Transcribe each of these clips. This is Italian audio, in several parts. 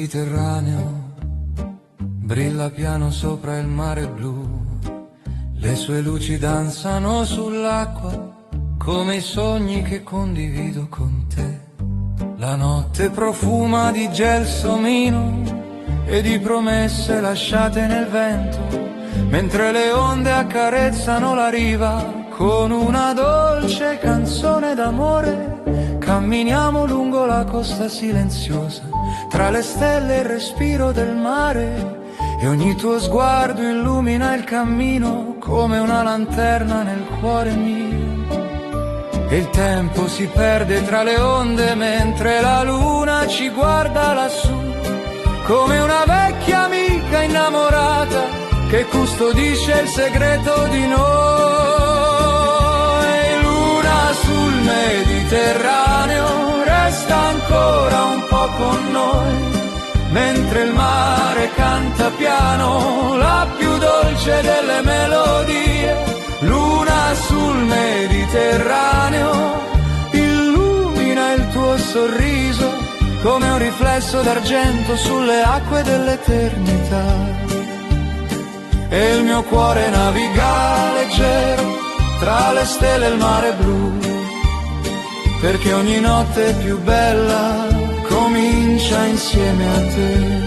Mediterraneo brilla piano sopra il mare blu, le sue luci danzano sull'acqua come i sogni che condivido con te. La notte profuma di gelsomino e di promesse lasciate nel vento, mentre le onde accarezzano la riva con una dolce canzone d'amore. Camminiamo lungo la costa silenziosa, tra le stelle e il respiro del mare, e ogni tuo sguardo illumina il cammino come una lanterna nel cuore mio. E il tempo si perde tra le onde mentre la luna ci guarda lassù, come una vecchia amica innamorata che custodisce il segreto di noi. Luna sul Mediterraneo, resta ancora un po' con noi, mentre il mare canta piano la più dolce delle melodie. Luna sul Mediterraneo, illumina il tuo sorriso come un riflesso d'argento sulle acque dell'eternità. E il mio cuore naviga leggero tra le stelle e il mare blu, perché ogni notte più bella comincia insieme a te.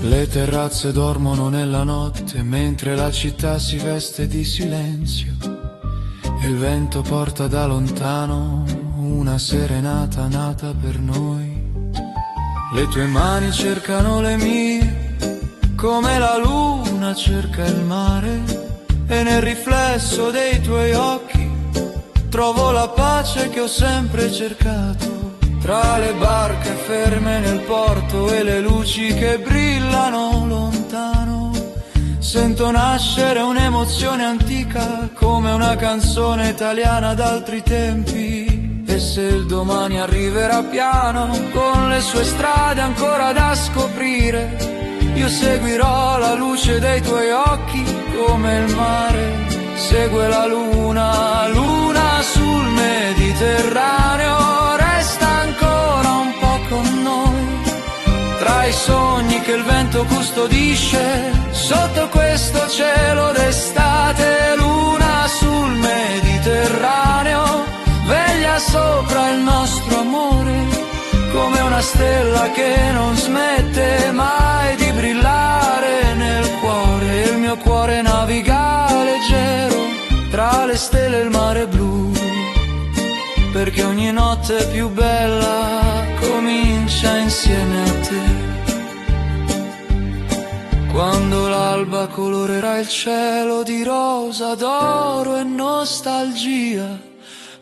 Le terrazze dormono nella notte mentre la città si veste di silenzio, e il vento porta da lontano una serenata nata per noi. Le tue mani cercano le mie come la luna cerca il mare, e nel riflesso dei tuoi occhi trovo la pace che ho sempre cercato. Tra le barche ferme nel porto e le luci che brillano lontano, sento nascere un'emozione antica come una canzone italiana d'altri tempi. E se il domani arriverà piano con le sue strade ancora da scoprire, io seguirò la luce dei tuoi occhi come il mare segue la luna. Luna sul Mediterraneo, resta ancora un po' con noi, tra i sogni che il vento custodisce sotto questo cielo d'estate. Luna sul Mediterraneo, veglia sopra il nostro amore come una stella che non smette mai di brillare nel cuore. Il mio cuore naviga leggero tra le stelle e il mare blu, perché ogni notte più bella comincia insieme a te. Quando l'alba colorerà il cielo di rosa, d'oro e nostalgia,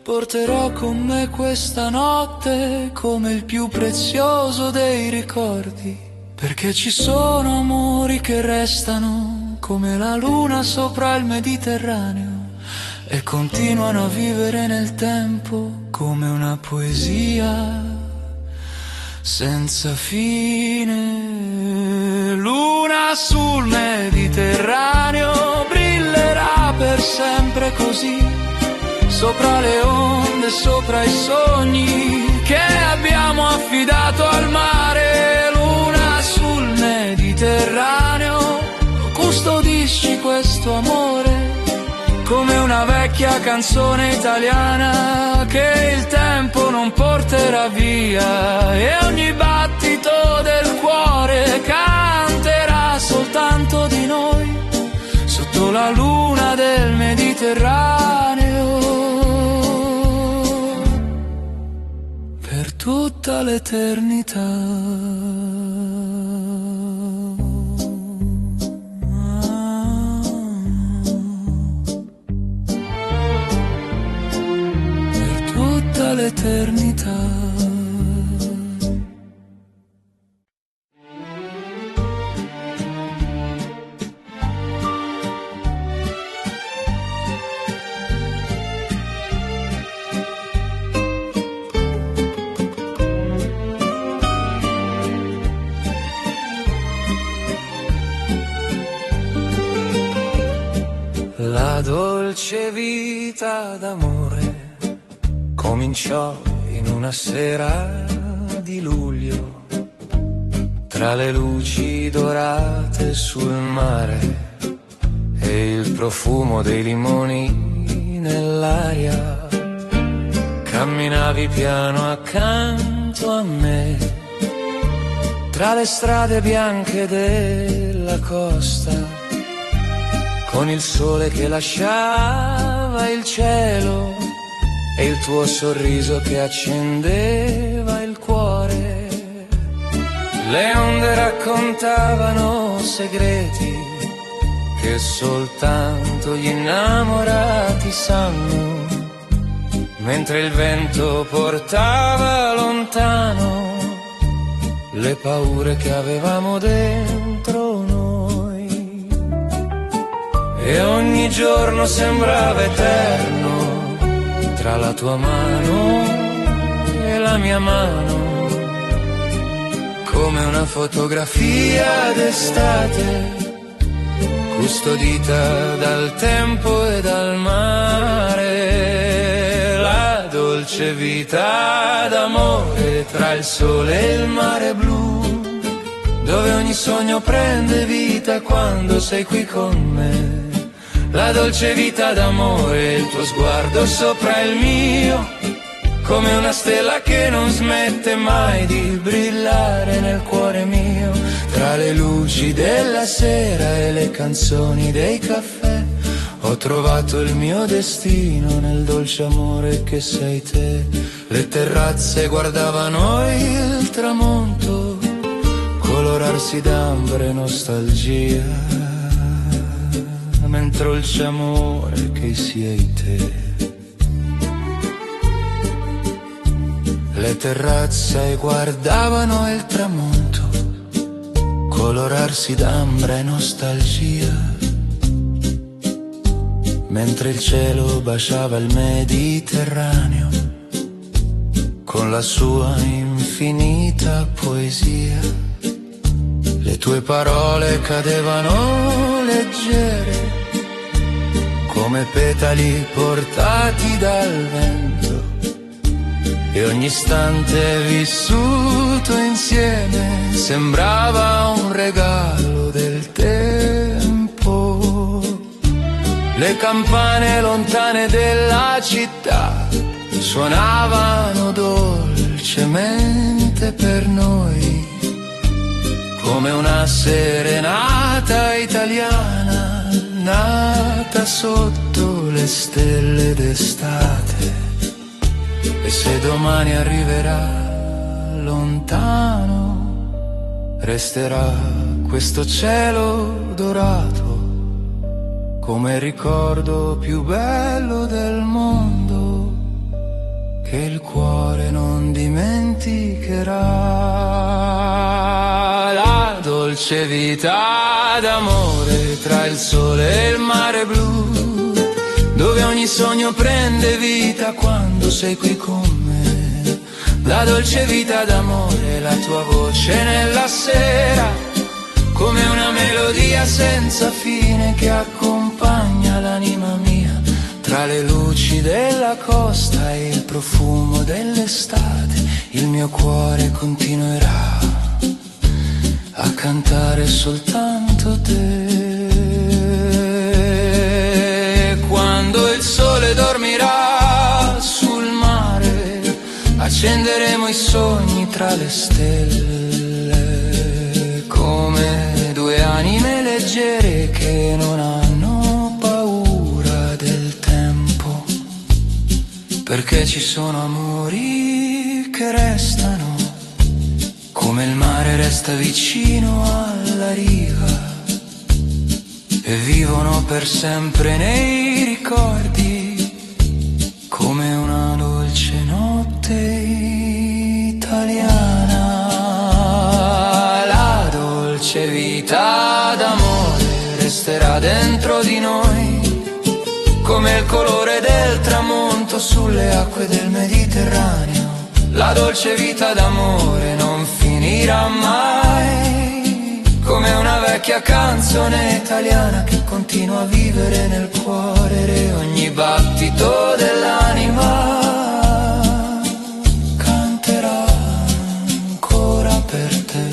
porterò con me questa notte come il più prezioso dei ricordi, perché ci sono amori che restano come la luna sopra il Mediterraneo e continuano a vivere nel tempo come una poesia senza fine. Luna sul Mediterraneo brillerà per sempre così, sopra le onde, sopra i sogni che abbiamo affidato al mare. Luna sul Mediterraneo, custodisci questo amore come una vecchia canzone italiana che il tempo non porterà via, e ogni battito del cuore canterà soltanto di noi sotto la luna del Mediterraneo per tutta l'eternità. L'eternità. La dolce vita d'amore cominciò in una sera di luglio. tra le luci dorate sul mare e il profumo dei limoni nell'aria. Camminavi piano accanto a me, tra le strade bianche della costa, con il sole che lasciava il cielo e il tuo sorriso che accendeva il cuore. Le onde raccontavano segreti che soltanto gli innamorati sanno, mentre il vento portava lontano le paure che avevamo dentro noi. E ogni giorno sembrava eterno tra la tua mano e la mia mano, come una fotografia d'estate, custodita dal tempo e dal mare. La dolce vita d'amore tra il sole e il mare blu, dove ogni sogno prende vita quando sei qui con me. La dolce vita d'amore, il tuo sguardo sopra il mio, come una stella che non smette mai di brillare nel cuore mio. Tra le luci della sera e le canzoni dei caffè ho trovato il mio destino nel dolce amore che sei te. Le terrazze guardavano il tramonto colorarsi d'ambre e nostalgia, mentre dolce amore che sei te. Le terrazze guardavano il tramonto colorarsi d'ambra e nostalgia, mentre il cielo baciava il Mediterraneo con la sua infinita poesia. Le tue parole cadevano leggere come petali portati dal vento, e ogni istante vissuto insieme sembrava un regalo del tempo. Le campane lontane della città suonavano dolcemente per noi, come una serenata italiana nata sotto le stelle d'estate. E se domani arriverà lontano, resterà questo cielo dorato come ricordo più bello del mondo che il cuore non dimenticherà. La dolce vita d'amore tra il sole e il mare blu, dove ogni sogno prende vita quando sei qui con me. La dolce vita d'amore, la tua voce nella sera, come una melodia senza fine che accompagna l'anima mia. Tra le luci della costa e il profumo dell'estate, il mio cuore continuerà a cantare soltanto te. Quando il sole dormirà sul mare, accenderemo i sogni tra le stelle, come due anime leggere che non hanno paura del tempo, perché ci sono amori che restano, come il mare resta vicino alla riva, e vivono per sempre nei ricordi, come una dolce notte italiana. La dolce vita d'amore resterà dentro di noi, come il colore del tramonto sulle acque del Mediterraneo. La dolce vita d'amore non finirà mai, come una vecchia canzone italiana che continua a vivere nel cuore, e ogni battito dell'anima canterà ancora per te.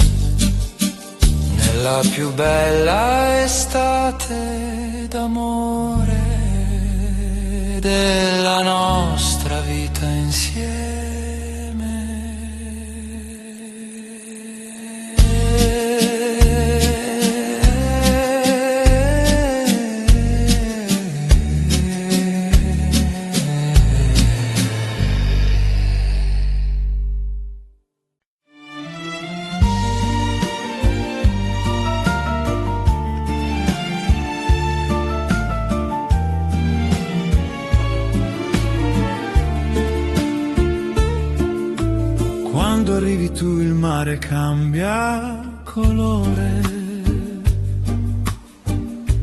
la più bella estate d'amore della nostra vita insieme. Quando arrivi tu il mare cambia colore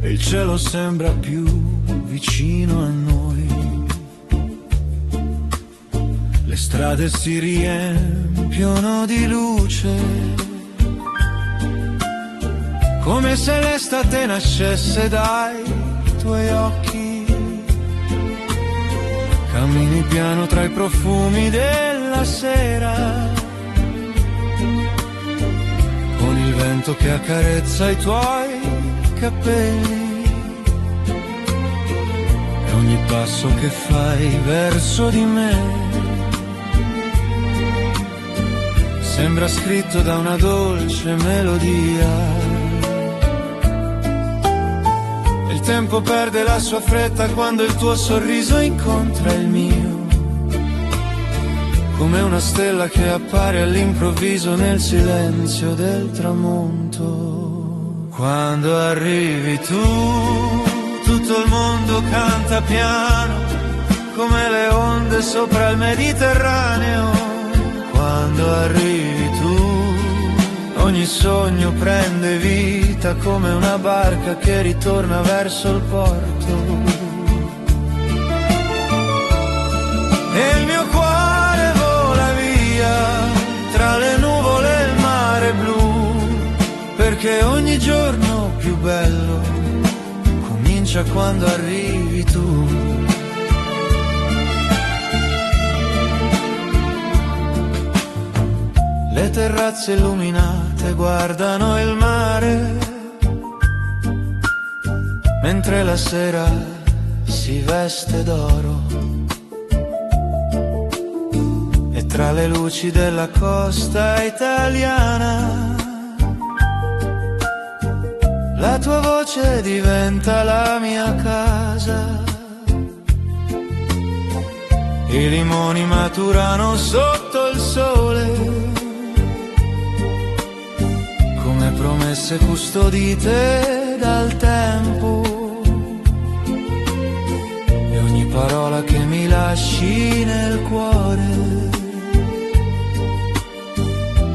e il cielo sembra più vicino a noi. Le strade si riempiono di luce, come se l'estate nascesse dai tuoi occhi. Cammini piano tra i profumi della sera, con il vento che accarezza i tuoi capelli, e ogni passo che fai verso di me sembra scritto da una dolce melodia. Il tempo perde la sua fretta quando il tuo sorriso incontra il mio, come una stella che appare all'improvviso nel silenzio del tramonto. Quando arrivi tu, tutto il mondo canta piano, come le onde sopra il Mediterraneo. Quando arrivi tu, ogni sogno prende vita come una barca che ritorna verso il porto. E il mio cuore vola via tra le nuvole e il mare blu, perché ogni giorno più bello comincia quando arrivi tu. Le terrazze illuminate guardano il mare, mentre la sera si veste d'oro, e tra le luci della costa italiana la tua voce diventa la mia casa. I limoni maturano sotto il sole, promesse custodite dal tempo, e ogni parola che mi lasci nel cuore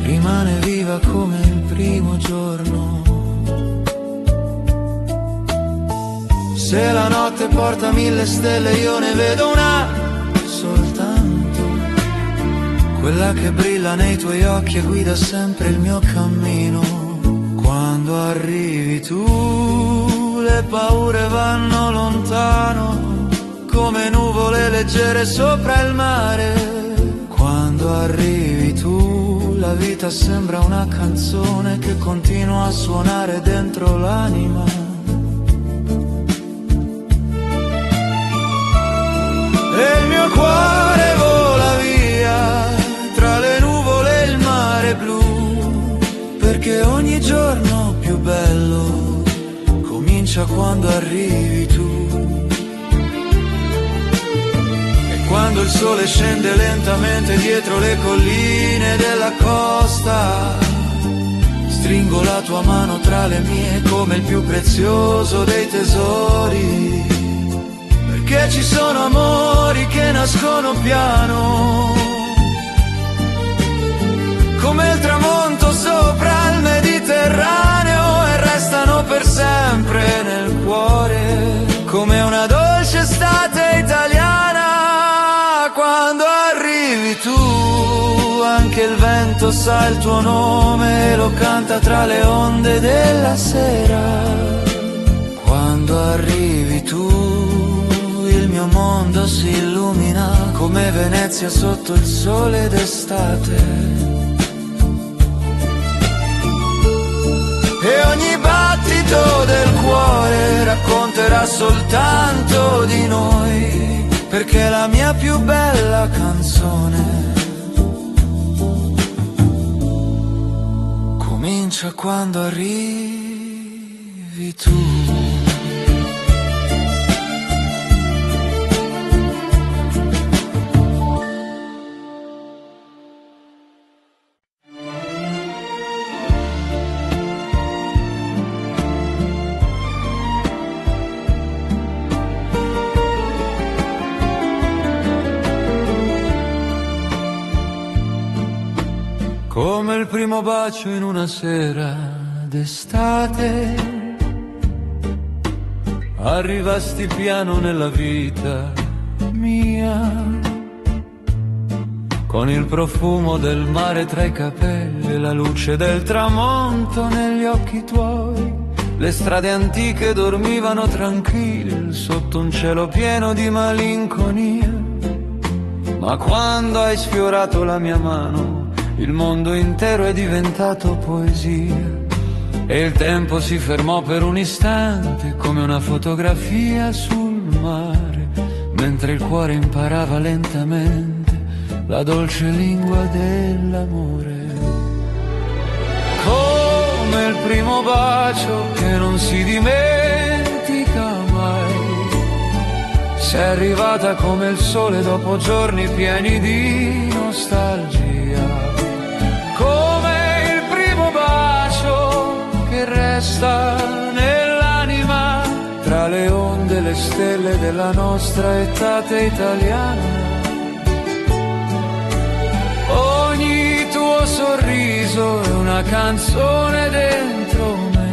rimane viva come il primo giorno. Se la notte porta 1000 stelle io ne vedo una soltanto, quella che brilla nei tuoi occhi e guida sempre il mio cammino. Quando arrivi tu, le paure vanno lontano, come nuvole leggere sopra il mare. Quando arrivi tu, la vita sembra una canzone che continua a suonare dentro l'anima. E il mio cuore vola via tra le nuvole e il mare blu, perché ogni giorno più bello comincia quando arrivi tu. E quando il sole scende lentamente dietro le colline della costa, stringo la tua mano tra le mie come il più prezioso dei tesori, perché ci sono amori che nascono piano, come il tramonto sopra il Mediterraneo, e restano per sempre nel cuore, come una dolce estate italiana. Quando arrivi tu, anche il vento sa il tuo nome e lo canta tra le onde della sera. Quando arrivi tu, il mio mondo si illumina come Venezia sotto il sole d'estate. E ogni parlerà soltanto di noi, perché è la mia più bella canzone. Comincia quando arrivi tu. Come il primo bacio in una sera d'estate, arrivasti piano nella vita mia, con il profumo del mare tra i capelli e la luce del tramonto negli occhi tuoi. Le strade antiche dormivano tranquille sotto un cielo pieno di malinconia, ma quando hai sfiorato la mia mano il mondo intero è diventato poesia, e il tempo si fermò per un istante come una fotografia sul mare, mentre il cuore imparava lentamente la dolce lingua dell'amore. Come il primo bacio che non si dimentica mai, sei arrivata come il sole dopo giorni pieni di nostalgia. Come il primo bacio che resta nell'anima, tra le onde e le stelle della nostra estate italiana. Ogni tuo sorriso è una canzone dentro me,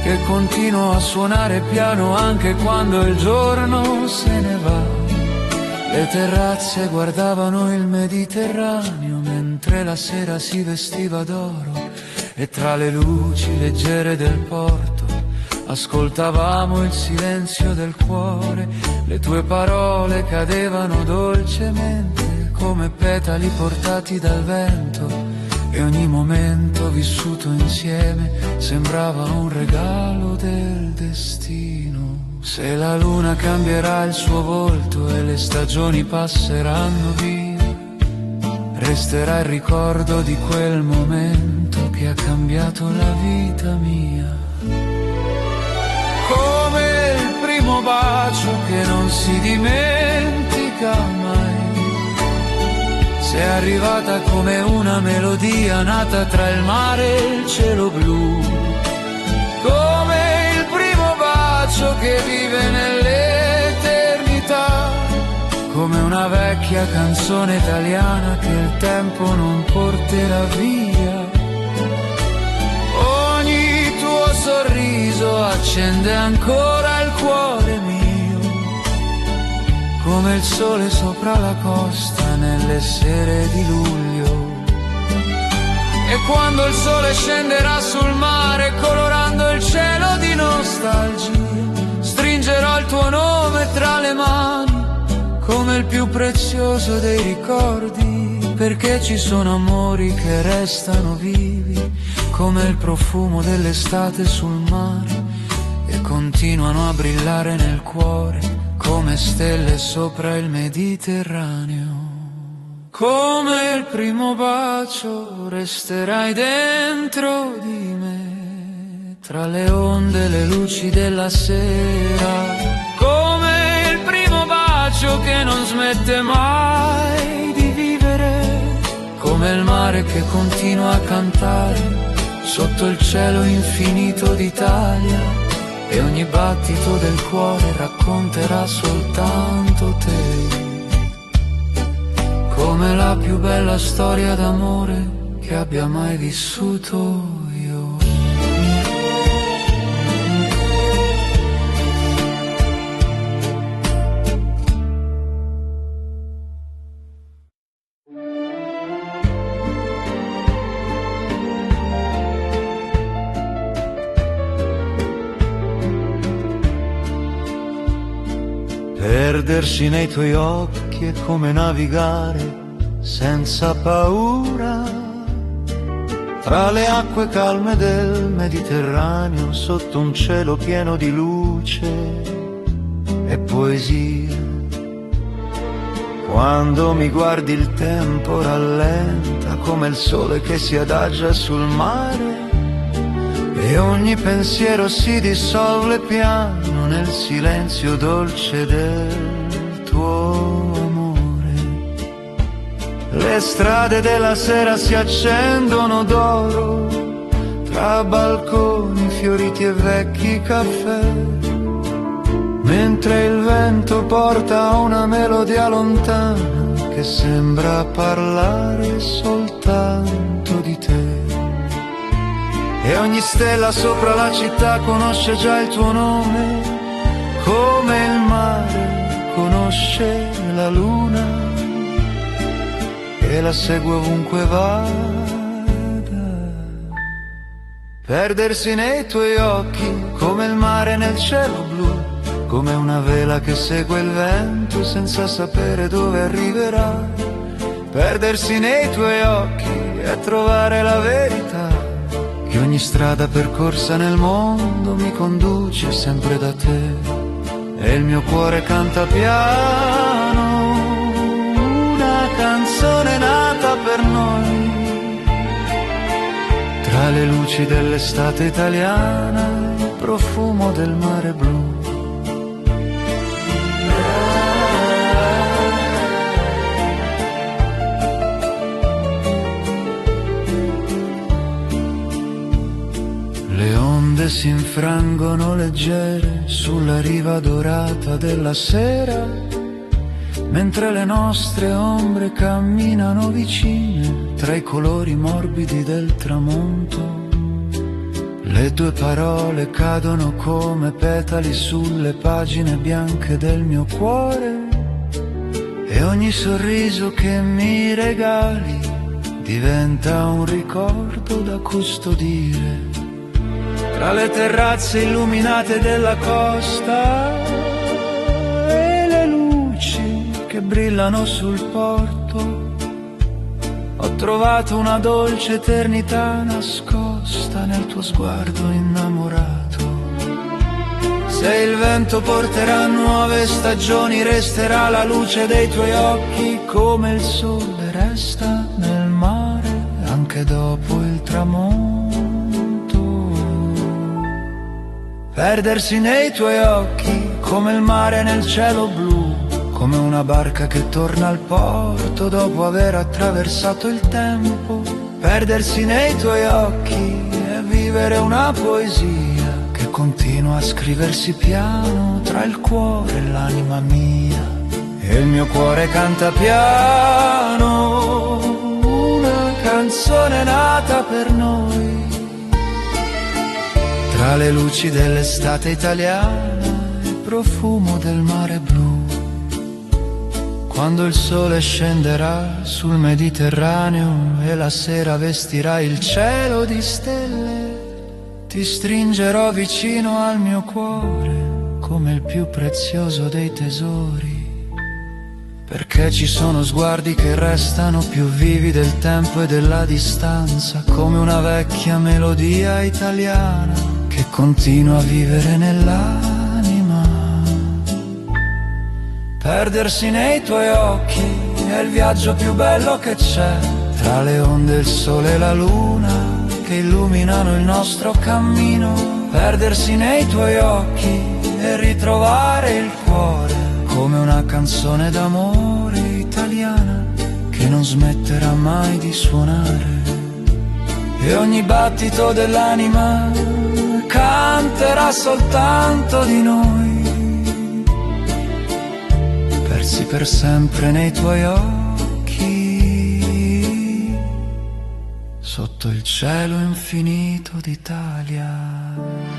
che continua a suonare piano anche quando il giorno se ne va. Le terrazze guardavano il Mediterraneo mentre la sera si vestiva d'oro, e tra le luci leggere del porto ascoltavamo il silenzio del cuore. Le tue parole cadevano dolcemente come petali portati dal vento, e ogni momento vissuto insieme sembrava un regalo del destino. Se la luna cambierà il suo volto e le stagioni passeranno via, resterà il ricordo di quel momento che ha cambiato la vita mia. Come il primo bacio che non si dimentica mai, sei arrivata come una melodia nata tra il mare e il cielo blu. Come il primo bacio che vive nell'eternità, come una vecchia canzone italiana che il tempo non porterà via. Ogni tuo sorriso accende ancora il cuore mio, come il sole sopra la costa nelle sere di luglio. E quando il sole scenderà sul mare colorando il cielo di nostalgia, stringerò il tuo nome tra le mani come il più prezioso dei ricordi, perché ci sono amori che restano vivi come il profumo dell'estate sul mare, e continuano a brillare nel cuore come stelle sopra il Mediterraneo. Come il primo bacio resterai dentro di me, tra le onde e le luci della sera. Come il primo bacio che non smette mai di vivere, come il mare che continua a cantare sotto il cielo infinito d'Italia, e ogni battito del cuore racconterà soltanto te. Come la più bella storia d'amore che abbia mai vissuto io. Perdersi nei tuoi occhi è come navigare senza paura tra le acque calme del Mediterraneo, sotto un cielo pieno di luce luce e poesia. Quando mi guardi il tempo rallenta come il sole che si adagia sul mare, e ogni pensiero si dissolve piano nel silenzio dolce del tuo amore. Le strade della sera si accendono d'oro tra balconi fioriti e vecchi caffè, mentre il vento porta una melodia lontana che sembra parlare soltanto di te. E ogni stella sopra la città conosce già il tuo nome, come il mare conosce la luna, e la segue ovunque vada. Perdersi nei tuoi occhi come il mare nel cielo blu, come una vela che segue il vento senza sapere dove arriverà. Perdersi nei tuoi occhi e trovare la verità, che ogni strada percorsa nel mondo mi conduce sempre da te. E il mio cuore canta piano una canzone nata per noi, tra le luci dell'estate italiana, il profumo del mare blu. Le onde si infrangono leggere sulla riva dorata della sera, mentre le nostre ombre camminano vicine tra i colori morbidi del tramonto. Le tue parole cadono come petali sulle pagine bianche del mio cuore, e ogni sorriso che mi regali diventa un ricordo da custodire. Tra le terrazze illuminate della costa e le luci che brillano sul porto, ho trovato una dolce eternità nascosta nel tuo sguardo innamorato. Se il vento porterà nuove stagioni, resterà la luce dei tuoi occhi come il sole resta nel mare anche dopo il tramonto. Perdersi nei tuoi occhi come il mare nel cielo blu, come una barca che torna al porto dopo aver attraversato il tempo. Perdersi nei tuoi occhi e vivere una poesia che continua a scriversi piano tra il cuore e l'anima mia. E il mio cuore canta piano una canzone nata per noi, tra le luci dell'estate italiana, il profumo del mare blu. Quando il sole scenderà sul Mediterraneo e la sera vestirà il cielo di stelle, ti stringerò vicino al mio cuore come il più prezioso dei tesori, perché ci sono sguardi che restano più vivi del tempo e della distanza, come una vecchia melodia italiana che continua a vivere nell'anima. Perdersi nei tuoi occhi è il viaggio più bello che c'è, tra le onde, il sole e la luna che illuminano il nostro cammino. Perdersi nei tuoi occhi e ritrovare il cuore come una canzone d'amore italiana che non smetterà mai di suonare. E ogni battito dell'anima canterà soltanto di noi, persi per sempre nei tuoi occhi, sotto il cielo infinito d'Italia.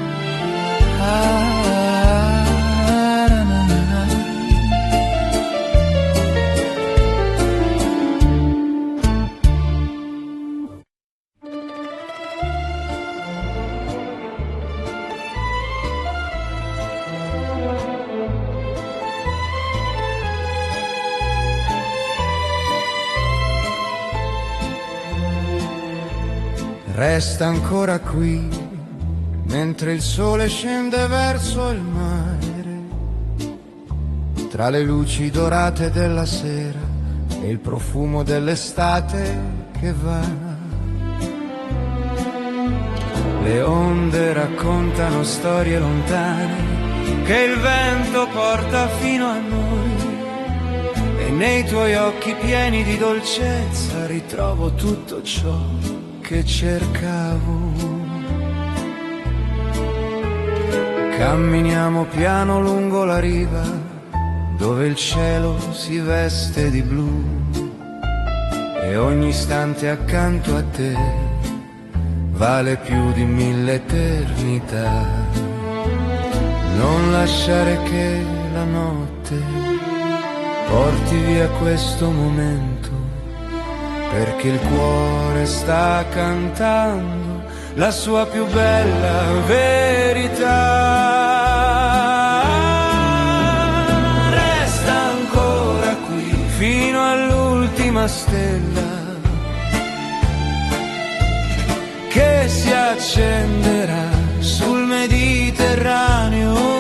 Resta ancora qui, mentre il sole scende verso il mare. tra le luci dorate della sera e il profumo dell'estate che va. Le onde raccontano storie lontane che il vento porta fino a noi, e nei tuoi occhi pieni di dolcezza ritrovo tutto ciò che cercavo. Camminiamo piano lungo la riva dove il cielo si veste di blu, e ogni istante accanto a te vale più di 1000 eternità. Non lasciare che la notte porti via questo momento, perché il cuore sta cantando la sua più bella verità. Resta ancora qui fino all'ultima stella che si accenderà sul Mediterraneo.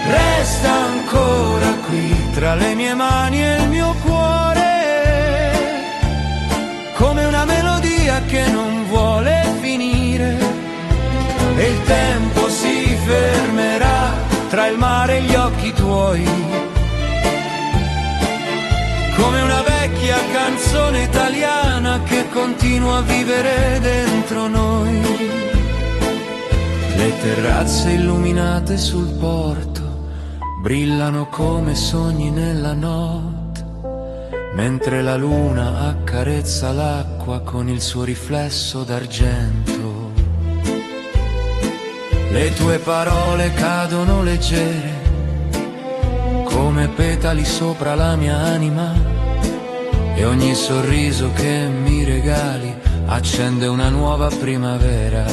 Resta ancora qui tra le mie mani e il mio cuore, come una melodia che non vuole finire, e il tempo si fermerà tra il mare e gli occhi tuoi, come una vecchia canzone italiana che continua a vivere dentro noi. Le terrazze illuminate sul porto brillano come sogni nella notte, mentre la luna accarezza l'acqua con il suo riflesso d'argento. Le tue parole cadono leggere come petali sopra la mia anima, e ogni sorriso che mi regali accende una nuova primavera.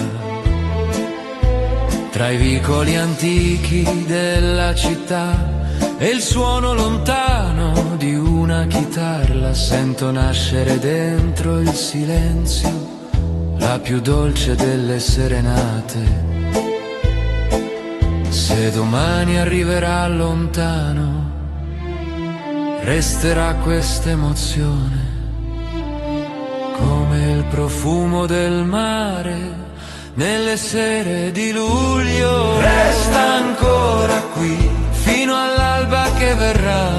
Tra i vicoli antichi della città e il suono lontano di una chitarra, sento nascere dentro il silenzio la più dolce delle serenate. Se domani arriverà lontano, resterà questa emozione, come il profumo del mare nelle sere di luglio. Resta ancora qui fino all'alba che verrà,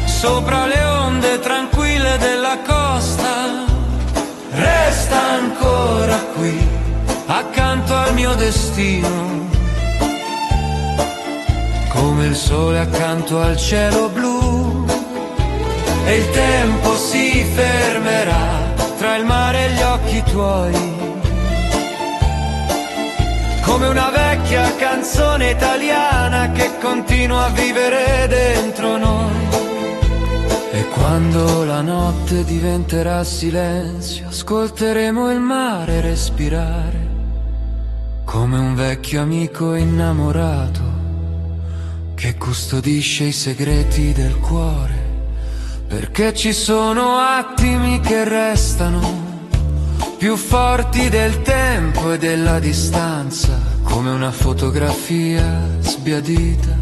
sopra le onde tranquille della costa. Resta ancora qui accanto al mio destino, come il sole accanto al cielo blu, e il tempo si fermerà tra il mare e gli occhi tuoi, come una vecchia canzone italiana che continua a vivere dentro noi. E quando la notte diventerà silenzio, ascolteremo il mare respirare, come un vecchio amico innamorato che custodisce i segreti del cuore, perché ci sono attimi che restano più forti del tempo e della distanza, come una fotografia sbiadita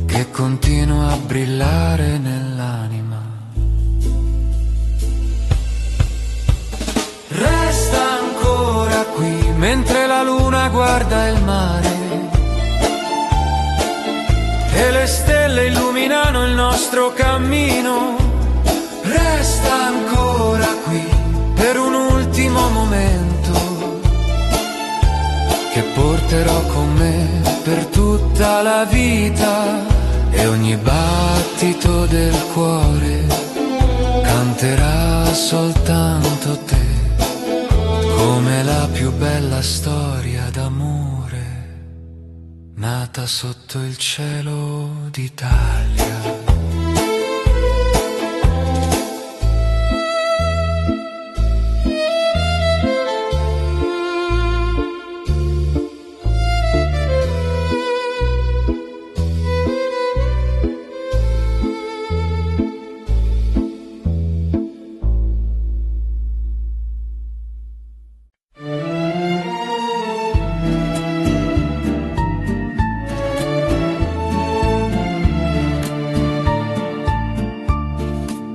che continua a brillare nell'anima. Resta ancora qui mentre la luna guarda il mare e le stelle illuminano il nostro cammino. Resta ancora qui per un ultimo momento che porterò con me per tutta la vita, e ogni battito del cuore canterà soltanto te, come la più bella storia d'amore nata sotto il cielo d'Italia.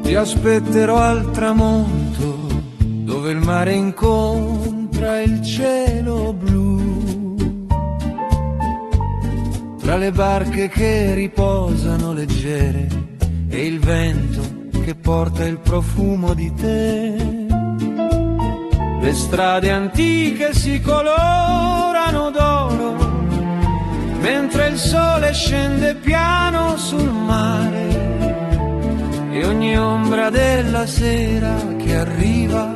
Ti aspetterò al tramonto, dove il mare incontra il cielo blu, tra le barche che riposano leggere e il vento che porta il profumo di te. Le strade antiche si colorano d'oro, mentre il sole scende piano sul mare, e ogni ombra della sera che arriva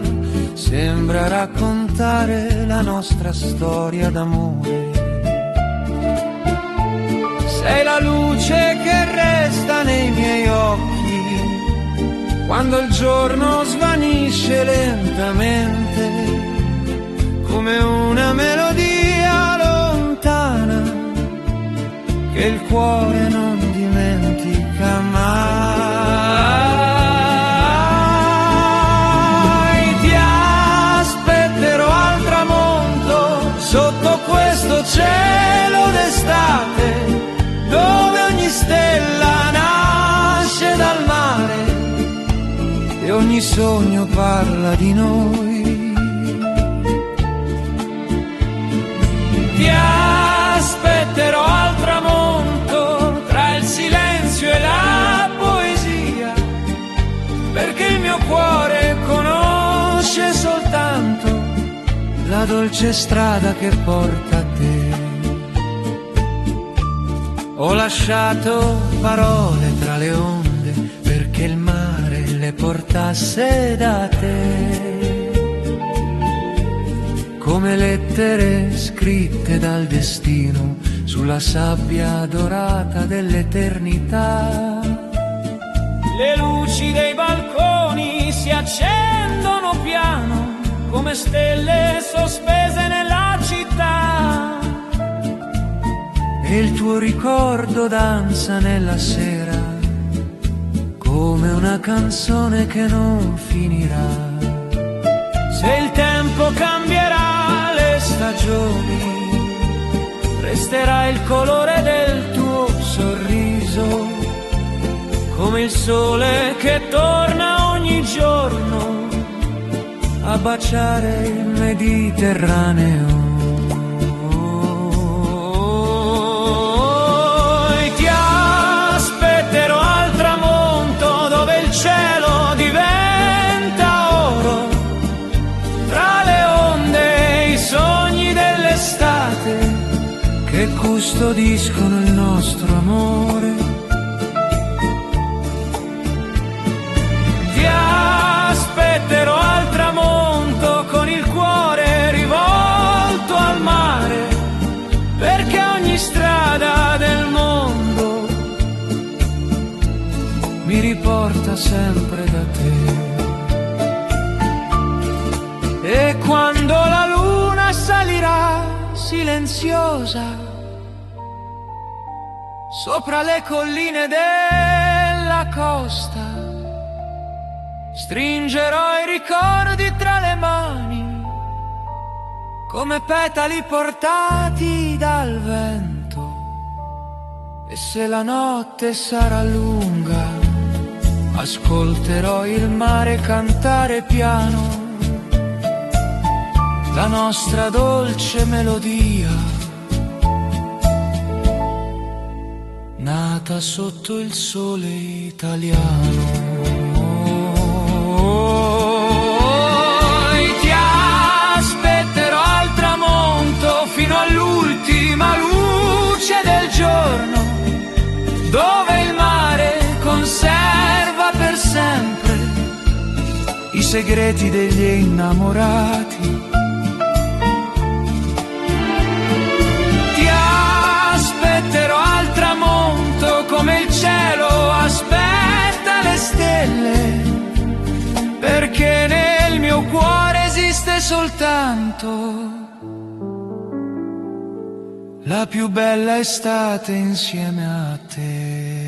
sembra raccontare la nostra storia d'amore. Sei la luce che resta nei miei occhi quando il giorno svanisce lentamente, come una melodia lontana che il cuore non dimentica mai. Ti aspetterò al tramonto sotto questo cielo d'estate, dove ogni stella nasce dal mare e ogni sogno parla di noi. Ti aspetterò al tramonto tra il silenzio e la poesia, perché il mio cuore conosce soltanto la dolce strada che porta a te. Ho lasciato parole tra le onde perché il mare le portasse da te, come lettere scritte dal destino sulla sabbia dorata dell'eternità. Le luci dei balconi si accendono piano come stelle sospese nella città, e il tuo ricordo danza nella sera come una canzone che non finirà. Se il tempo cambierà le stagioni, resterà il colore del tuo sorriso, come il sole che torna ogni giorno a baciare il Mediterraneo. Ti aspetterò al tramonto, dove il cielo diventa oro, tra le onde e i sogni dell'estate che custodiscono il nostro amore. Ti aspetterò al tramonto con il cuore rivolto al mare, perché ogni strada del mondo mi riporta sempre da te. E quando la luna salirà silenziosa sopra le colline della costa, stringerò i ricordi tra le mani come petali portati dal vento. E se la notte sarà lunga, ascolterò il mare cantare piano la nostra dolce melodia, nata sotto il sole italiano. Ti aspetterò al tramonto fino all'ultima luce del giorno, dove il mare conserva per sempre i segreti degli innamorati. Ti aspetterò al tramonto come il cielo aspetta le stelle, perché nel mio cuore esiste soltanto la più bella estate insieme a te.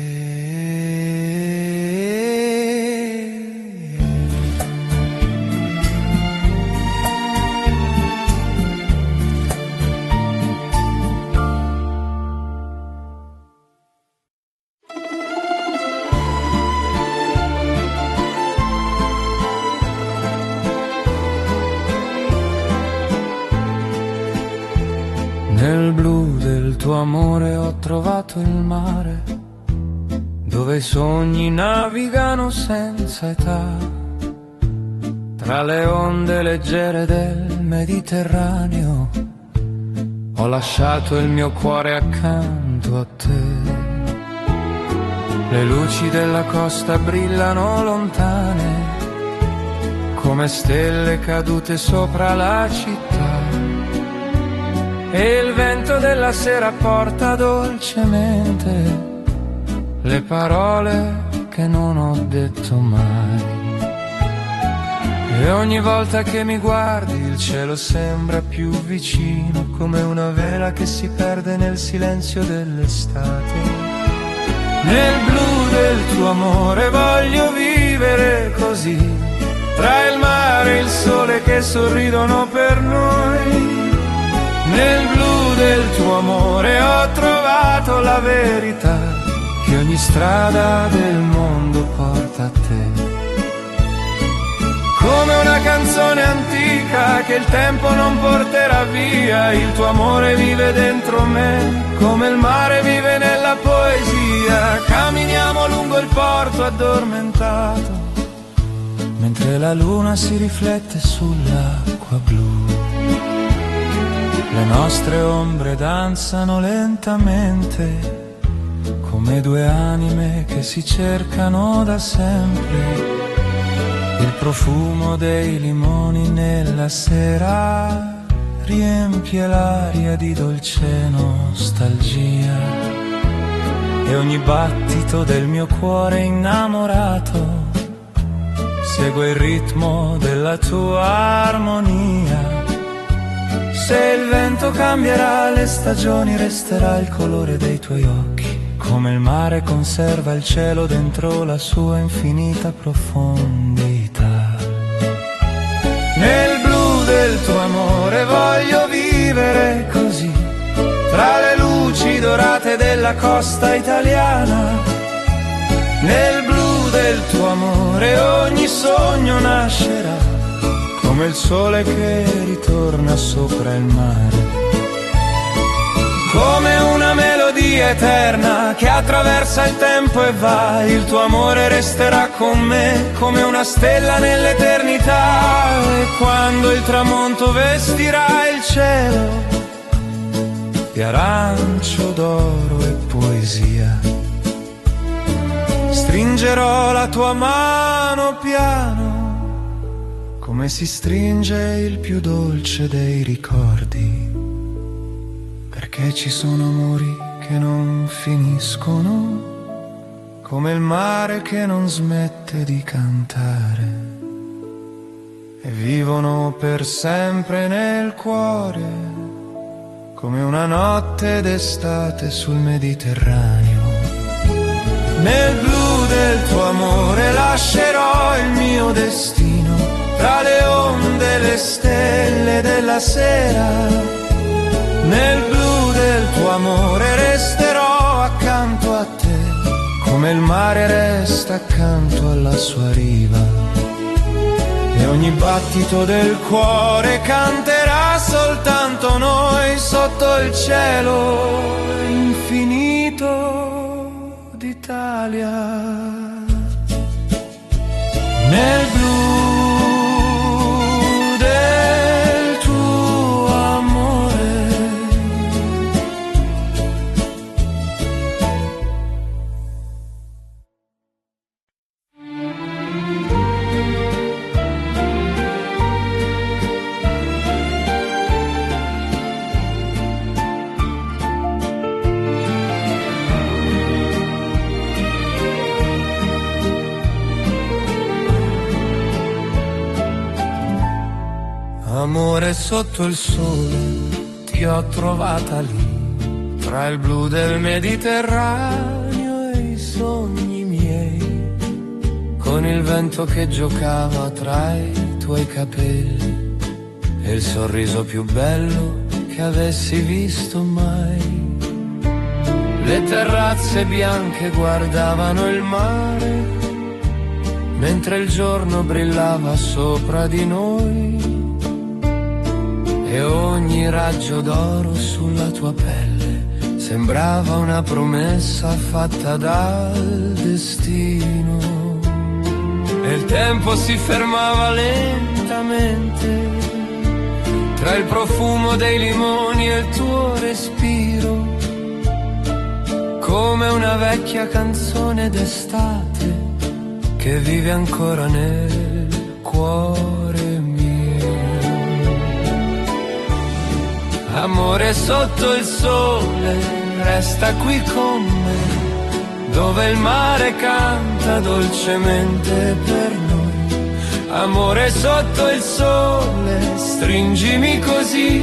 tuo amore ho trovato il mare, dove i sogni navigano senza età, tra le onde leggere del Mediterraneo. Ho lasciato il mio cuore accanto a te. Le luci della costa brillano lontane, come stelle cadute sopra la città, e il vento della sera porta dolcemente le parole che non ho detto mai. E ogni volta che mi guardi il cielo sembra più vicino, come una vela che si perde nel silenzio dell'estate. Nel blu del tuo amore voglio vivere così, tra il mare e il sole che sorridono per noi. Nel blu del tuo amore ho trovato la verità, che ogni strada del mondo porta a te. Come una canzone antica che il tempo non porterà via, il tuo amore vive dentro me, come il mare vive nella poesia. Camminiamo lungo il porto addormentato, mentre la luna si riflette sull'acqua blu. Le nostre ombre danzano lentamente, come due anime che si cercano da sempre. Il profumo dei limoni nella sera riempie l'aria di dolce nostalgia, e ogni battito del mio cuore innamorato segue il ritmo della tua armonia. Se il vento cambierà le stagioni, resterà il colore dei tuoi occhi, come il mare conserva il cielo dentro la sua infinita profondità. Nel blu del tuo amore voglio vivere così, tra le luci dorate della costa italiana. Nel blu del tuo amore ogni sogno nascerà, come il sole che ritorna sopra il mare. Come una melodia eterna che attraversa il tempo e va, il tuo amore resterà con me come una stella nell'eternità. E quando il tramonto vestirà il cielo di arancio, d'oro e poesia, stringerò la tua mano piano, come si stringe il più dolce dei ricordi. Perché ci sono amori che non finiscono, come il mare che non smette di cantare, e vivono per sempre nel cuore, come una notte d'estate sul Mediterraneo. Nel blu del tuo amore lascerò il mio destino, tra le onde e le stelle della sera. Nel blu del tuo amore resterò accanto a te, come il mare resta accanto alla sua riva. E ogni battito del cuore canterà soltanto noi sotto il cielo infinito d'Italia. Nel blu del tuo amore. Amore, sotto il sole ti ho trovata lì, tra il blu del Mediterraneo e i sogni miei, con il vento che giocava tra i tuoi capelli e il sorriso più bello che avessi visto mai. Le terrazze bianche guardavano il mare, mentre il giorno brillava sopra di noi, e ogni raggio d'oro sulla tua pelle sembrava una promessa fatta dal destino. E il tempo si fermava lentamente tra il profumo dei limoni e il tuo respiro, come una vecchia canzone d'estate che vive ancora nel cuore mio. Amore sotto il sole, resta qui con me, dove il mare canta dolcemente per noi. Amore sotto il sole, stringimi così,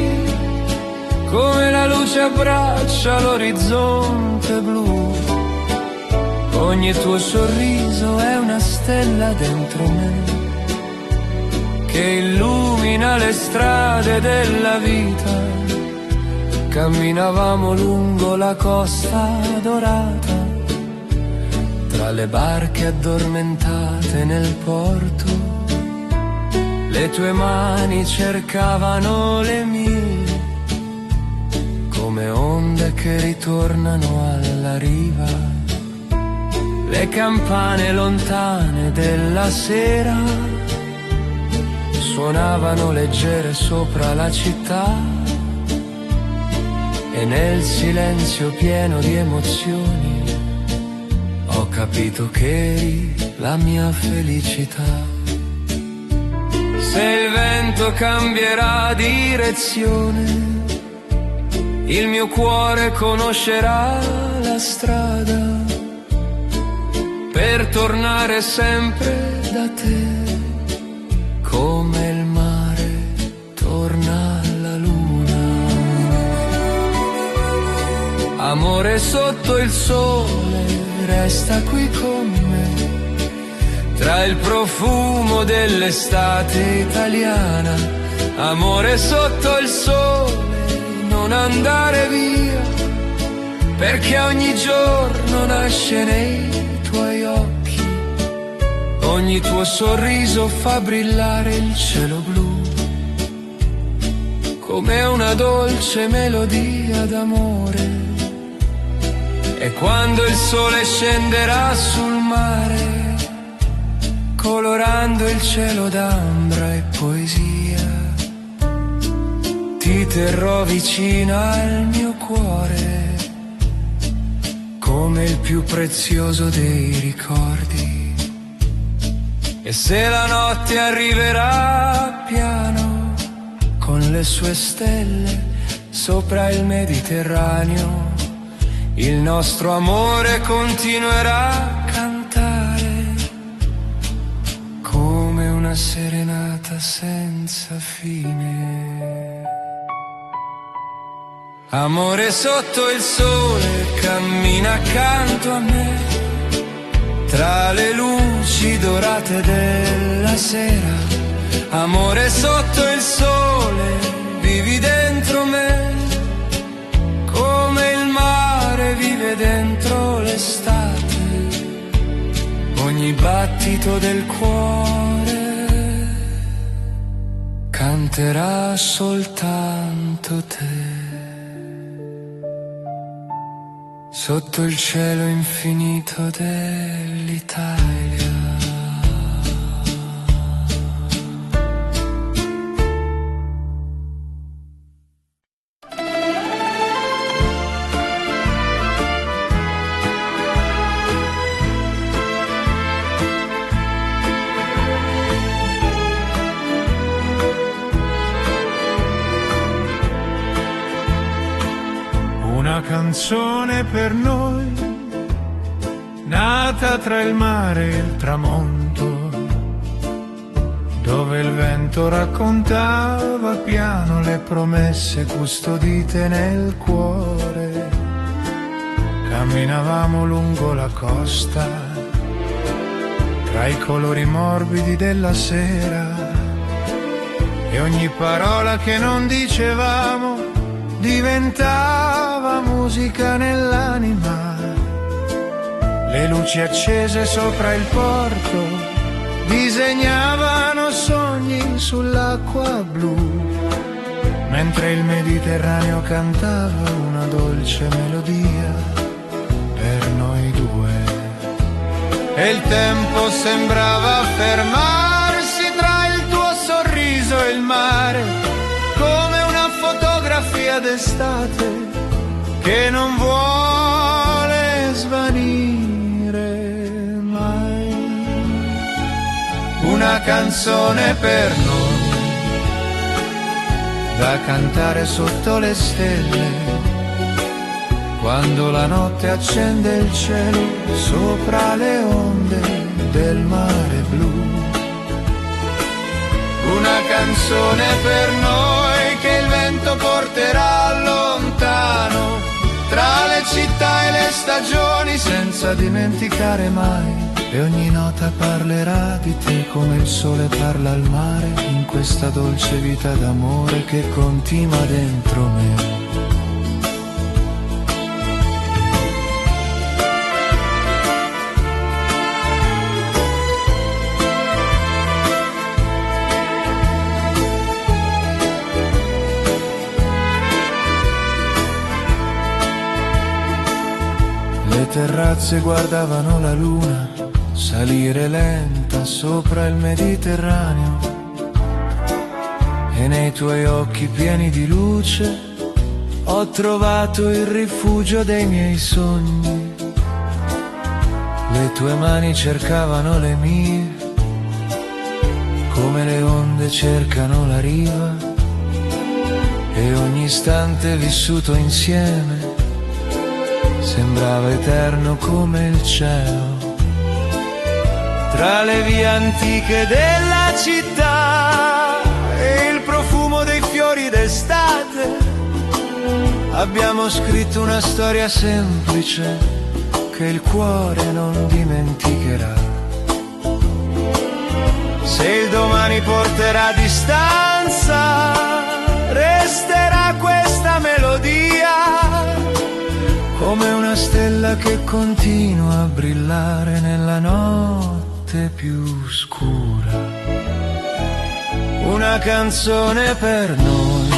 come la luce abbraccia l'orizzonte blu. Ogni tuo sorriso è una stella dentro me, che illumina le strade della vita. Camminavamo lungo la costa dorata, tra le barche addormentate nel porto. Le tue mani cercavano le mie, come onde che ritornano alla riva. Le campane lontane della sera suonavano leggere sopra la città, e nel silenzio pieno di emozioni ho capito che eri la mia felicità. Se il vento cambierà direzione, il mio cuore conoscerà la strada per tornare sempre da te, come il mare torna alla luna. Amore sotto il sole, resta qui con me, tra il profumo dell'estate italiana. Amore sotto il sole, non andare via, perché ogni giorno nasce nei tuoi occhi, ogni tuo sorriso fa brillare il cielo blu, come una dolce melodia d'amore. E quando il sole scenderà sul mare, colorando il cielo d'ambra e poesia, ti terrò vicina al mio cuore, come il più prezioso dei ricordi. E se la notte arriverà piano, con le sue stelle sopra il Mediterraneo, il nostro amore continuerà a cantare, come una serenata senza fine. Amore sotto il sole, cammina accanto a me, tra le luci dorate della sera. Amore sotto il sole, vivi dentro me, come il mare vive dentro l'estate. Ogni battito del cuore canterà soltanto te. Sotto il cielo infinito dell'Italia. Una canzone per noi, nata tra il mare e il tramonto, dove il vento raccontava piano le promesse custodite nel cuore. Camminavamo lungo la costa, tra i colori morbidi della sera, e ogni parola che non dicevamo diventava musica nell'anima. Le luci accese sopra il porto disegnavano sogni sull'acqua blu, mentre il Mediterraneo cantava una dolce melodia per noi due. E il tempo sembrava fermarsi tra il tuo sorriso e il mare, come una fotografia d'estate che non vuole svanire mai. Una canzone per noi, da cantare sotto le stelle, quando la notte accende il cielo sopra le onde del mare blu. Una canzone per noi che il vento porterà lontano, tra le città e le stagioni, senza dimenticare mai. E ogni nota parlerà di te come il sole parla al mare, in questa dolce vita d'amore che continua dentro me. Le terrazze guardavano la luna salire lenta sopra il Mediterraneo, e nei tuoi occhi pieni di luce ho trovato il rifugio dei miei sogni. Le tue mani cercavano le mie, come le onde cercano la riva, e ogni istante vissuto insieme sembrava eterno come il cielo. Tra le vie antiche della città e il profumo dei fiori d'estate abbiamo scritto una storia semplice che il cuore non dimenticherà. Se il domani porterà distanza, resterà questa melodia come una stella che continua a brillare nella notte più scura. Una canzone per noi,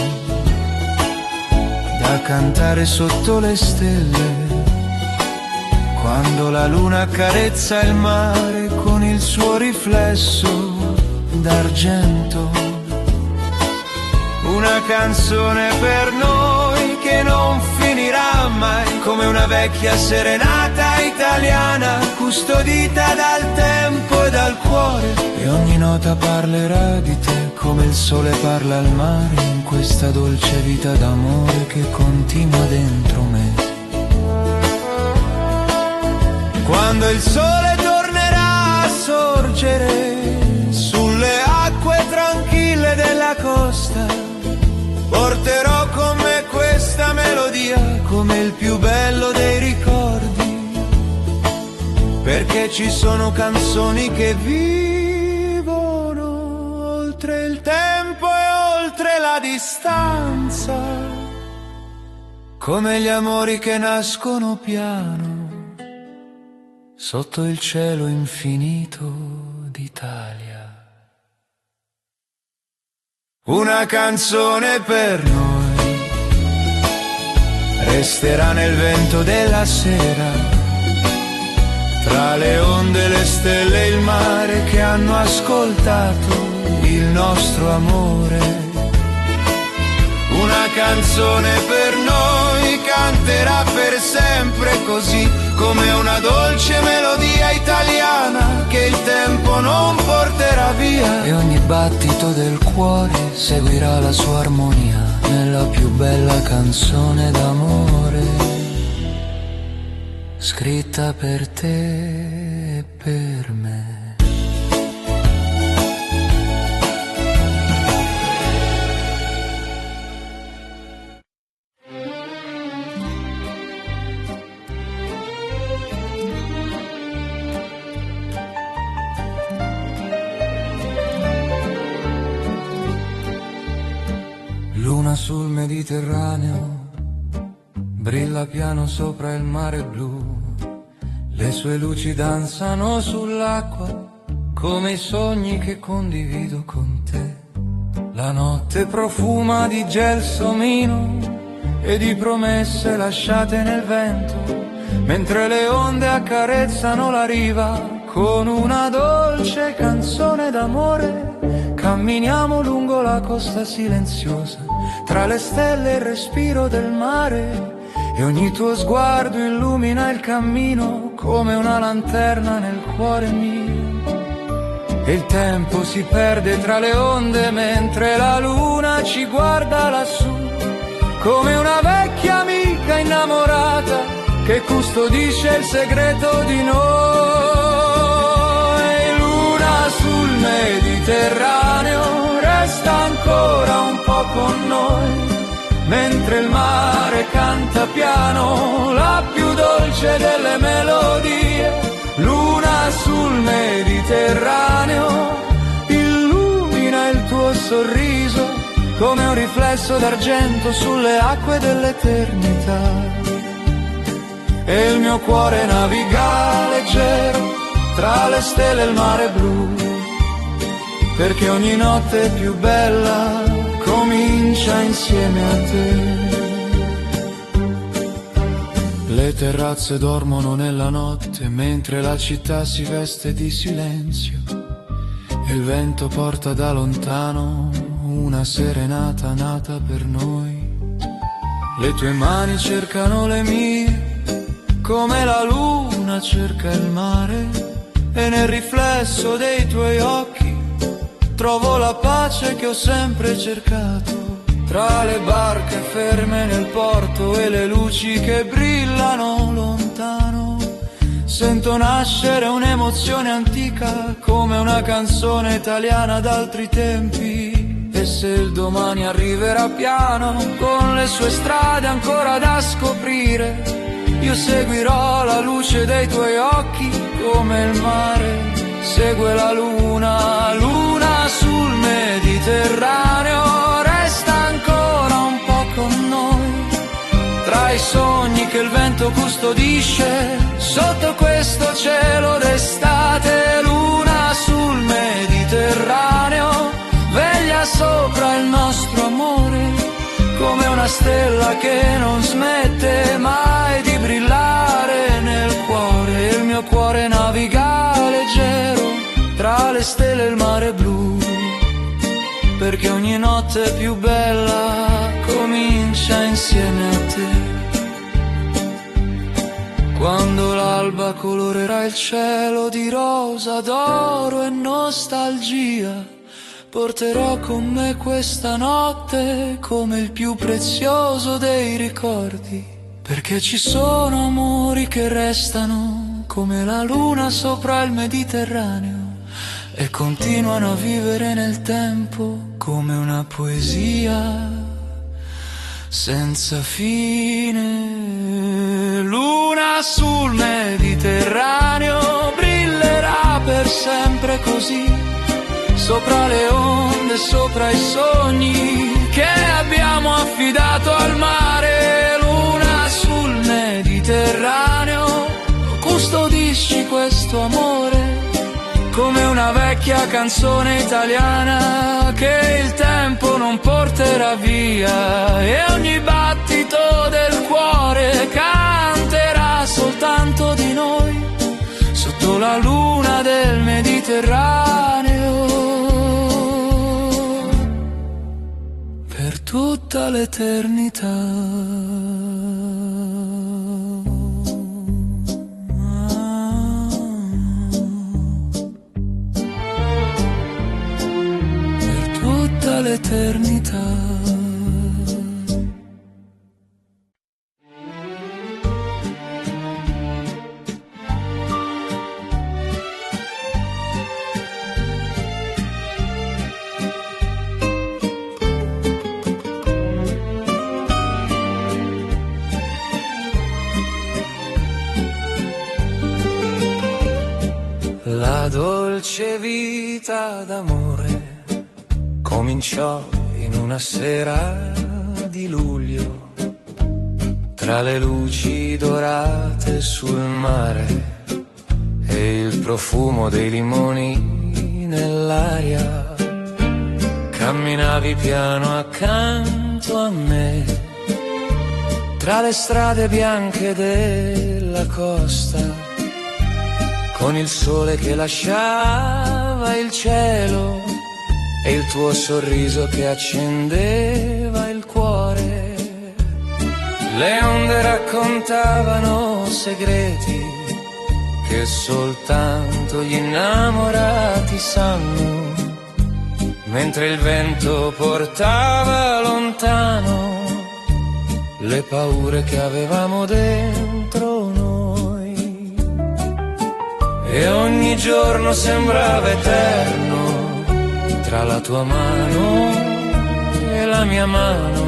da cantare sotto le stelle, quando la luna accarezza il mare con il suo riflesso d'argento. Una canzone per noi che non finirà mai, come una vecchia serenata italiana custodita dal tempo e dal cuore. E ogni nota parlerà di te come il sole parla al mare, in questa dolce vita d'amore che continua dentro me. Quando il sole tornerà a sorgere sulle acque tranquille della costa, porterò con me questa melodia come il più bello dei ricordi, perché ci sono canzoni che vivono oltre il tempo e oltre la distanza, come gli amori che nascono piano sotto il cielo infinito d'Italia. Una canzone per noi resterà nel vento della sera, tra le onde, le stelle e il mare che hanno ascoltato il nostro amore. Una canzone per noi canterà per sempre così, come una dolce melodia italiana che il tempo non porterà via. E ogni battito del cuore seguirà la sua armonia nella più bella canzone d'amore, scritta per te e per me. Luna sul Mediterraneo, brilla piano sopra il mare blu, le sue luci danzano sull'acqua come i sogni che condivido con te. La notte profuma di gelsomino e di promesse lasciate nel vento, mentre le onde accarezzano la riva con una dolce canzone d'amore. Camminiamo lungo la costa silenziosa, tra le stelle e il respiro del mare, e ogni tuo sguardo illumina il cammino come una lanterna nel cuore mio. E il tempo si perde tra le onde mentre la luna ci guarda lassù, come una vecchia amica innamorata che custodisce il segreto di noi. Luna sul Mediterraneo, resta ancora un po' con noi, mentre il mare canta piano la più dolce delle melodie. Luna sul Mediterraneo, illumina il tuo sorriso come un riflesso d'argento sulle acque dell'eternità. E il mio cuore naviga leggero tra le stelle e il mare blu, perché ogni notte più bella comincia insieme a te. Le terrazze dormono nella notte mentre la città si veste di silenzio, e il vento porta da lontano una serenata nata per noi. Le tue mani cercano le mie come la luna cerca il mare, e nel riflesso dei tuoi occhi trovo la pace che ho sempre cercato. Tra le barche ferme nel porto e le luci che brillano lontano, sento nascere un'emozione antica come una canzone italiana d'altri tempi. E se il domani arriverà piano con le sue strade ancora da scoprire, io seguirò la luce dei tuoi occhi come il mare segue la luna. Luna sul Mediterraneo, resta ancora un po' con noi, tra i sogni che il vento custodisce sotto questo cielo d'estate. Luna sul Mediterraneo, veglia sopra il nostro amore come una stella che non smette mai di brillare nel cuore. Il mio cuore naviga leggero tra le stelle e il mare blu, perché ogni notte più bella comincia insieme a te. Quando l'alba colorerà il cielo di rosa, d'oro e nostalgia, porterò con me questa notte come il più prezioso dei ricordi, perché ci sono amori che restano come la luna sopra il Mediterraneo e continuano a vivere nel tempo come una poesia senza fine. Luna sul Mediterraneo brillerà per sempre così, sopra le onde, sopra i sogni che abbiamo affidato al mare. Luna sul Mediterraneo, custodisci questo amore come una vecchia canzone italiana che il tempo non porterà via, e ogni battito del cuore canterà soltanto di noi sotto la luna del Mediterraneo per tutta l'eternità. L'eternità. La dolce vita d'amore cominciò in una sera di luglio, tra le luci dorate sul mare e il profumo dei limoni nell'aria. camminavi piano accanto a me, tra le strade bianche della costa, con il sole che lasciava il cielo e il tuo sorriso che accendeva il cuore. Le onde raccontavano segreti che soltanto gli innamorati sanno, mentre il vento portava lontano le paure che avevamo dentro noi. E ogni giorno sembrava eterno tra la tua mano e la mia mano,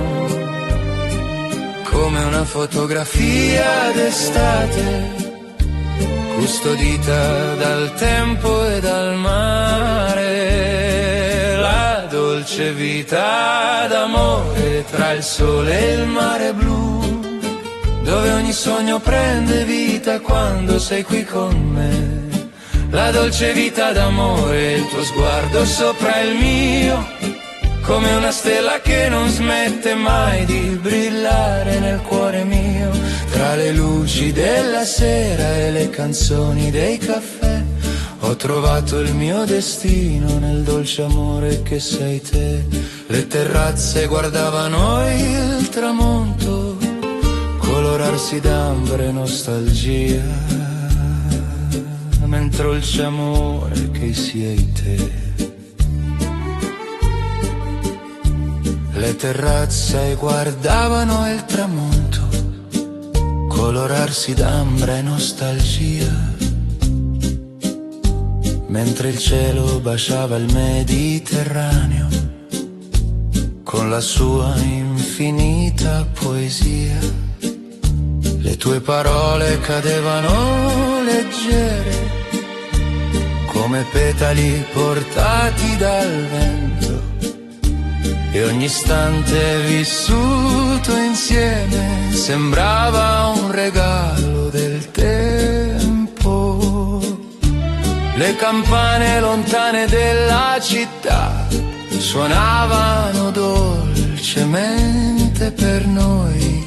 come una fotografia d'estate custodita dal tempo e dal mare. La dolce vita d'amore tra il sole e il mare blu, dove ogni sogno prende vita quando sei qui con me. La dolce vita d'amore, il tuo sguardo sopra il mio, come una stella che non smette mai di brillare nel cuore mio. Tra le luci della sera e le canzoni dei caffè ho trovato il mio destino nel dolce amore che sei te. Le terrazze guardavano il tramonto colorarsi d'ambre e nostalgia, mentre dolce amore che sei te. Le terrazze guardavano il tramonto colorarsi d'ambra e nostalgia, mentre il cielo baciava il Mediterraneo con la sua infinita poesia. Le tue parole cadevano leggere come petali portati dal vento, e ogni istante vissuto insieme sembrava un regalo del tempo. Le campane lontane della città suonavano dolcemente per noi,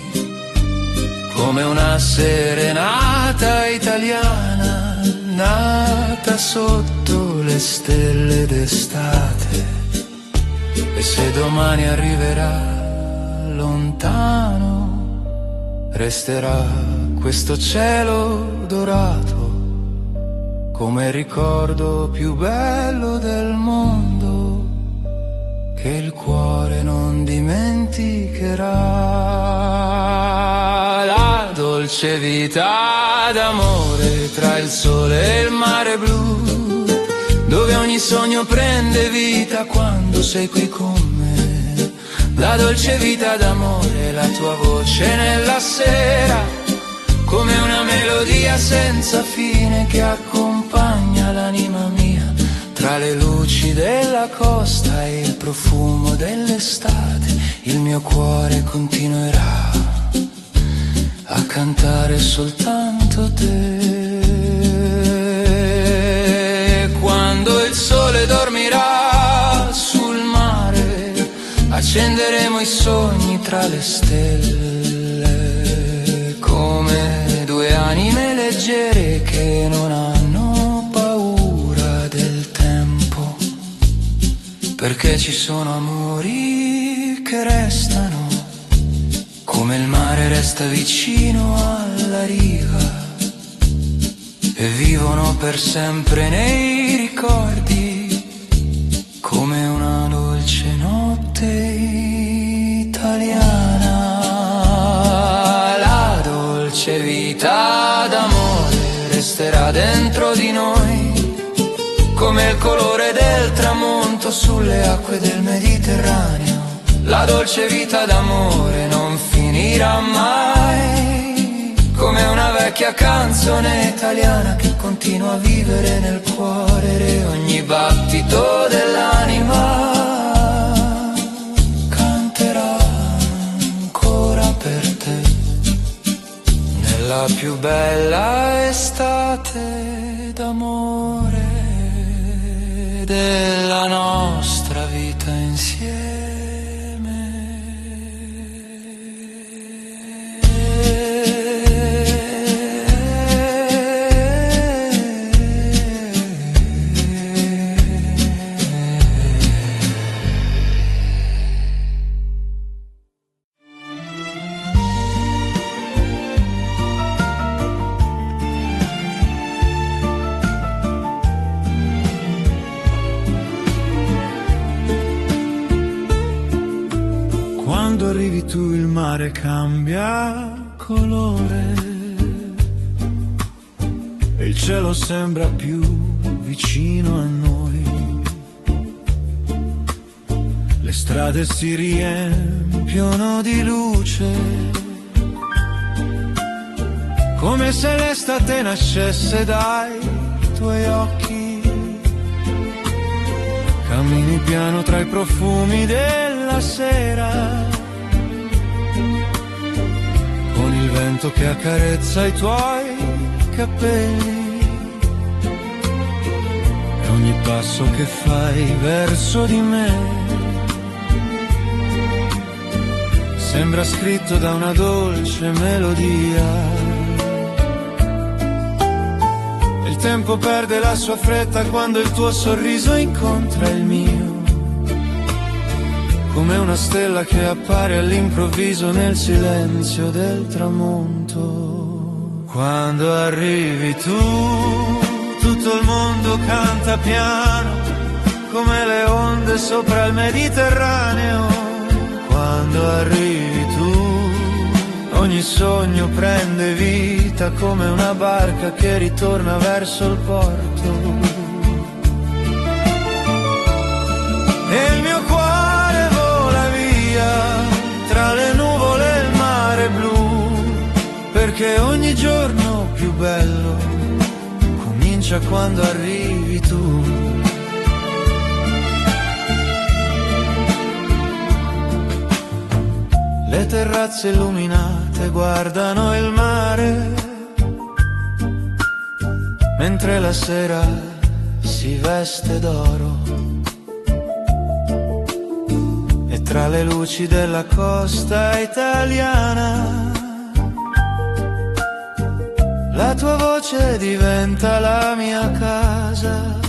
come una serenata italiana nata sotto le stelle d'estate. E se domani arriverà lontano, resterà questo cielo dorato come ricordo più bello del mondo, che il cuore non dimenticherà. La dolce vita d'amore tra il sole e il mare blu, dove ogni sogno prende vita quando sei qui con me. La dolce vita d'amore, la tua voce nella sera, come una melodia senza fine che accompagna l'anima mia, tra le luci della costa e il profumo dell'estate. Il mio cuore continuerà a cantare soltanto te. Quando il sole dormirà sul mare, accenderemo i sogni tra le stelle, come due anime leggere che non hanno paura del tempo, perché ci sono amori che restano, come il mare resta vicino alla riva, e vivono per sempre nei ricordi, come una dolce notte italiana. La dolce vita d'amore resterà dentro di noi, come il colore del tramonto sulle acque del Mediterraneo. La dolce vita d'amore non finirà mai, come una vecchia canzone italiana che continua a vivere nel cuore, e ogni battito dell'anima canterà ancora per te, nella più bella estate d'amore della nostra vita insieme. Quando arrivi tu il mare cambia colore e il cielo sembra più vicino a noi. Le strade si riempiono di luce, come se l'estate nascesse dai tuoi occhi. Cammini piano tra i profumi della sera, con il vento che accarezza i tuoi capelli, e ogni passo che fai verso di me sembra scritto da una dolce melodia. Il tempo perde la sua fretta quando il tuo sorriso incontra il mio, come una stella che appare all'improvviso nel silenzio del tramonto. Quando arrivi tu, tutto il mondo canta piano, come le onde sopra il Mediterraneo. Quando arrivi tu, ogni sogno prende vita come una barca che ritorna verso il porto. E il mio cuore vola via tra le nuvole e il mare blu, perché ogni giorno più bello comincia quando arrivi tu. Le terrazze illuminate guardano il mare, mentre la sera si veste d'oro, e tra le luci della costa italiana la tua voce diventa la mia casa.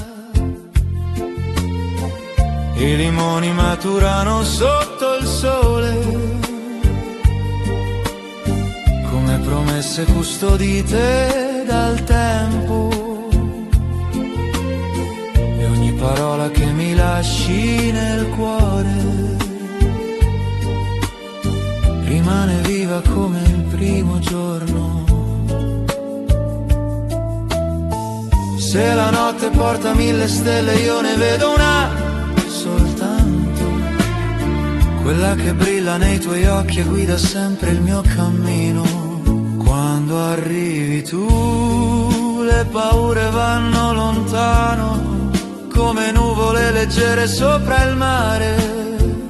I limoni maturano sotto il sole, promesse custodite dal tempo, e ogni parola che mi lasci nel cuore rimane viva come il primo giorno. Se la notte porta 1000 stelle io ne vedo una soltanto, quella che brilla nei tuoi occhi e guida sempre il mio cammino. Quando arrivi tu, le paure vanno lontano, come nuvole leggere sopra il mare.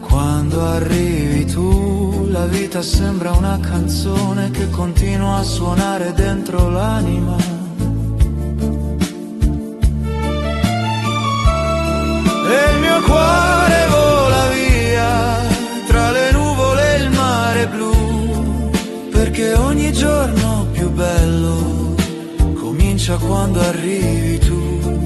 Quando arrivi tu, la vita sembra una canzone che continua a suonare dentro l'anima. E il mio cuore vola via tra le nuvole e il mare blu, perché ogni giorno più bello comincia quando arrivi tu.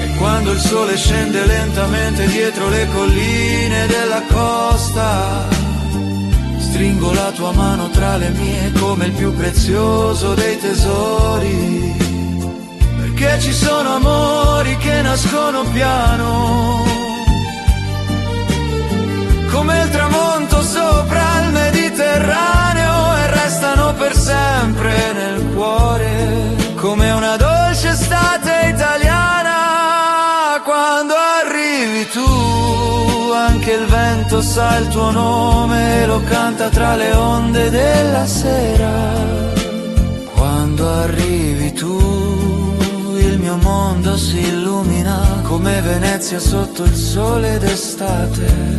E quando il sole scende lentamente dietro le colline della costa, stringo la tua mano tra le mie come il più prezioso dei tesori, perché ci sono amori che nascono piano, come il tramonto sopra il Mediterraneo, e restano per sempre nel cuore, come una dolce estate italiana. Quando arrivi tu, anche il vento sa il tuo nome e lo canta tra le onde della sera. Quando arrivi tu, il mio mondo si illumina come Venezia sotto il sole d'estate.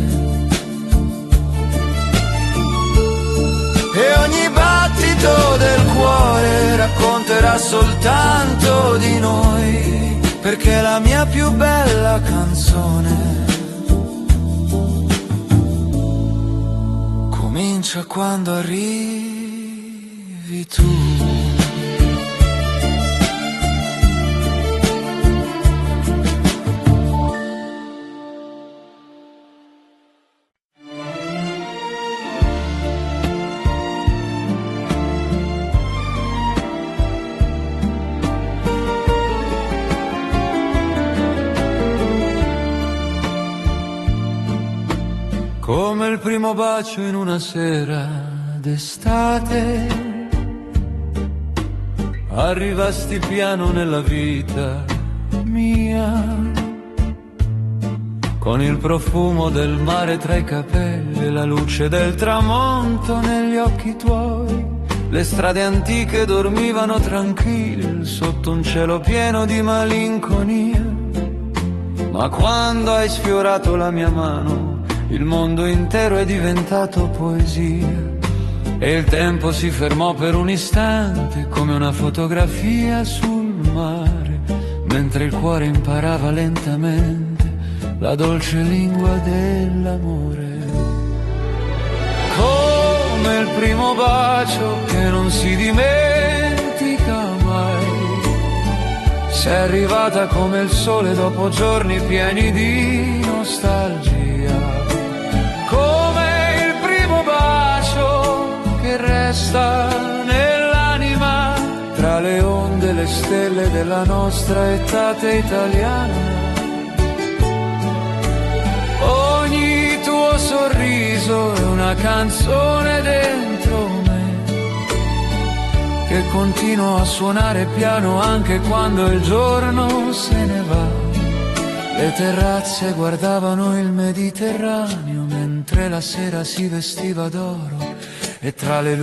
E ogni battito del cuore racconterà soltanto di noi, perché è la mia più bella canzone comincia quando arrivi tu. come il primo bacio in una sera d'estate. Arrivasti piano nella vita mia, con il profumo del mare tra i capelli e la luce del tramonto negli occhi tuoi. Le strade antiche dormivano tranquille sotto un cielo pieno di malinconia. Ma quando hai sfiorato la mia mano, il mondo intero è diventato poesia. E il tempo si fermò per un istante come una fotografia sul mare, mentre il cuore imparava lentamente la dolce lingua dell'amore. Come il primo bacio che non si dimentica mai, sei arrivata come il sole dopo giorni pieni di nostalgia. Come il primo bacio che resta nell'anima tra le onde e le stelle della nostra estate italiana. Ogni tuo sorriso è una canzone dentro me che continua a suonare piano anche quando il giorno se ne va. Le terrazze guardavano il Mediterraneo mentre la sera si vestiva d'oro e tra le luci